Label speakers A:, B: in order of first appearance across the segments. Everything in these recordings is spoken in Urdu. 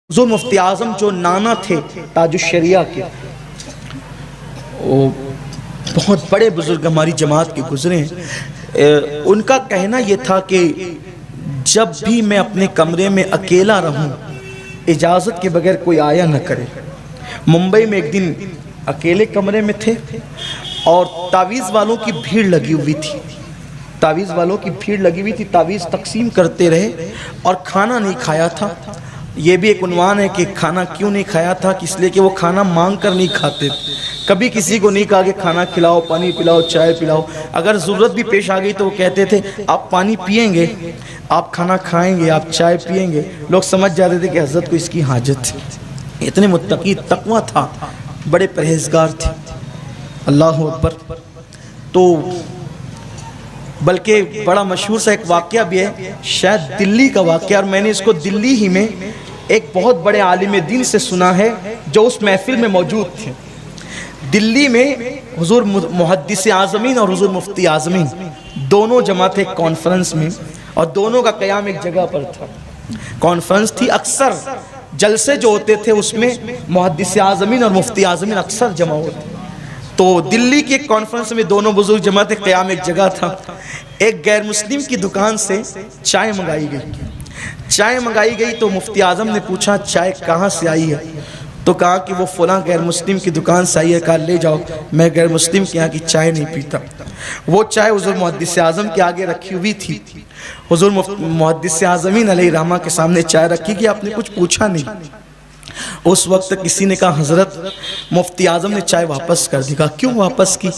A: حضور مفتی اعظم جو نانا تھے تاج الشریعہ کے، وہ بہت بڑے بزرگ ہماری جماعت کے گزرے ہیں۔ ان کا کہنا یہ تھا کہ جب بھی میں اپنے کمرے میں اکیلا رہوں اجازت کے بغیر کوئی آیا نہ کرے۔ ممبئی میں ایک دن اکیلے کمرے میں تھے اور تعویذ والوں کی بھیڑ لگی ہوئی تھی، تعویذ تقسیم کرتے رہے اور کھانا نہیں کھایا تھا۔ یہ بھی ایک عنوان ہے کہ کھانا کیوں نہیں کھایا تھا، اس لیے کہ وہ کھانا مانگ کر نہیں کھاتے تھے۔ کبھی کسی کو نہیں کہا کہ کھانا کھلاؤ، پانی پلاؤ، چائے پلاؤ۔ اگر ضرورت بھی پیش آ گئی تو وہ کہتے تھے آپ پانی پئیں گے، آپ کھانا کھائیں گے، آپ چائے پئیں گے۔ لوگ سمجھ جاتے تھے کہ حضرت کو اس کی حاجت ہے۔ اتنے متقی، تقویٰ تھا، بڑے پرہیزگار تھے۔ اللہ اکبر۔ تو بلکہ بڑا مشہور سا ایک واقعہ بھی ہے، شاید دلی کا واقعہ، اور میں نے اس کو دلی ہی میں ایک بہت بڑے عالم دین سے سنا ہے جو اس محفل میں موجود تھے۔ دلی میں حضور محدث اعظمین اور حضور مفتی اعظمین دونوں جمع تھے کانفرنس میں، اور دونوں کا قیام ایک جگہ پر تھا۔ کانفرنس تھی، اکثر جلسے جو ہوتے تھے اس میں محدث اعظمین اور مفتی اعظمین اکثر جمع ہوتے۔ تو دلی کی ایک کانفرنس میں دونوں بزرگ جمع تھے، قیام ایک جگہ تھا۔ ایک غیر مسلم کی دکان سے چائے منگائی گئی تو مفتی اعظم نے پوچھا چائے کہاں سے آئی ہے؟ تو کہا کہ وہ فلاں غیر مسلم کی دکان سے آئی ہے۔ کہا لے جاؤ، میں غیر مسلم کے یہاں کی چائے نہیں پیتا۔ وہ چائے حضور محدث اعظم کے آگے رکھی ہوئی تھی۔ حضور محدث اعظمین علیہ رحمہ کے سامنے چائے رکھی کہ آپ نے کچھ پوچھا نہیں۔ اس وقت کسی نے کہا حضرت مفتی اعظم نے چائے واپس کر دی۔ کہا کیوں واپس کی؟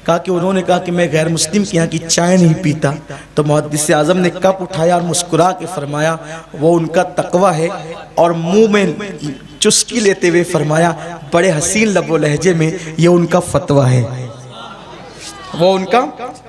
A: کہا کہ انہوں نے کہا کہ میں غیر مسلم کے یہاں کی چائے نہیں پیتا۔ تو محدث اعظم نے کپ اٹھایا اور مسکرا کے فرمایا وہ ان کا تقویٰ ہے، اور منہ میں چسکی لیتے ہوئے فرمایا بڑے حسین لب و لہجے میں یہ ان کا فتویٰ ہے، وہ ان کا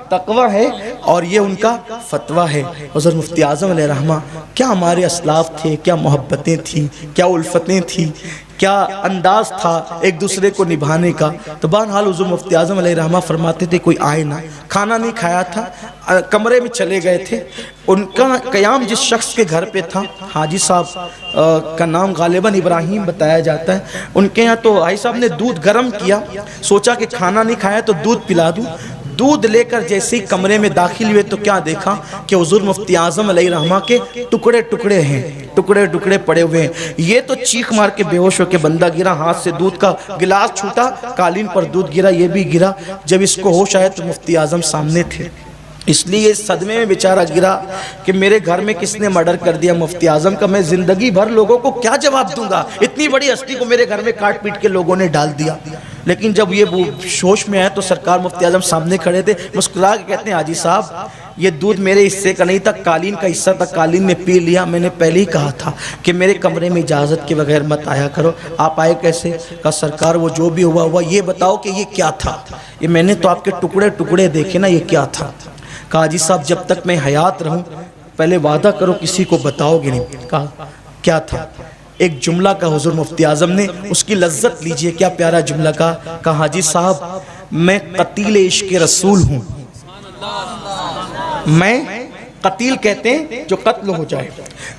A: تقویٰ ہے اور یہ ان کا فتویٰ ہے۔ حضرت مفتی اعظم علیہ رحمہ کیا ہمارے اسلاف تھے، کیا محبتیں تھیں، کیا الفتیں تھیں، کیا انداز تھا ایک دوسرے کو نبھانے کا۔ تو بہرحال حضور مفتی اعظم علیہ رحمہ فرماتے تھے کوئی آئے نہ، کھانا نہیں کھایا تھا، کمرے میں چلے گئے تھے۔ ان کا قیام جس شخص کے گھر پہ تھا، حاجی صاحب کا نام غالباً ابراہیم بتایا جاتا ہے، ان کے یہاں تو حاجی صاحب نے دودھ گرم کیا، سوچا کہ کھانا نہیں کھایا تو دودھ پلا دوں۔ دودھ لے کر جیسے ہی کمرے میں داخل ہوئے تو کیا دیکھا کہ حضور مفتی اعظم علیہ رحمہ کے ٹکڑے ٹکڑے پڑے ہوئے ہیں۔ یہ تو چیخ مار کے بے ہوش ہو کے بندہ گرا، ہاتھ سے دودھ کا گلاس چھوٹا، قالین پر دودھ گرا، یہ بھی گرا۔ جب اس کو ہوش آیا تو مفتی اعظم سامنے تھے، اس لیے صدمے میں بیچارہ گرا کہ میرے گھر میں کس نے مرڈر کر دیا مفتی اعظم کا، میں زندگی بھر لوگوں کو کیا جواب دوں گا، اتنی بڑی ہستی کو میرے گھر میں کاٹ پیٹ کے لوگوں نے ڈال دیا۔ لیکن جب یہ شوش میں آیا تو سرکار مفتی اعظم سامنے کھڑے تھے، مسکرا کے کہتے ہیں حاجی صاحب یہ دودھ میرے حصے کا نہیں تھا، قالین کا حصہ تھا، قالین نے پی لیا، میں نے پہلے ہی کہا تھا کہ میرے کمرے میں اجازت کے بغیر مت آیا کرو، آپ آئے کیسے؟ کہا سرکار وہ جو بھی ہوا یہ بتاؤ کہ یہ کیا تھا، یہ میں نے تو آپ کے ٹکڑے دیکھے نا، یہ کیا تھا؟ کہا حاجی صاحب جب تک میں حیات رہوں پہلے وعدہ کرو کسی کو بتاؤ گے نہیں۔ کہا کیا تھا؟ ایک جملہ کا حضور مفتی اعظم نے، اس کی لذت لیجئے، کیا پیارا جملہ کا۔ کہا حاجی صاحب میں قتیل عشق رسول ہوں، میں قتیل کہتے ہیں جو قتل ہو جائے،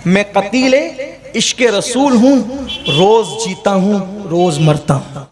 A: میں قتیل عشق رسول ہوں، روز جیتا ہوں روز مرتا ہوں۔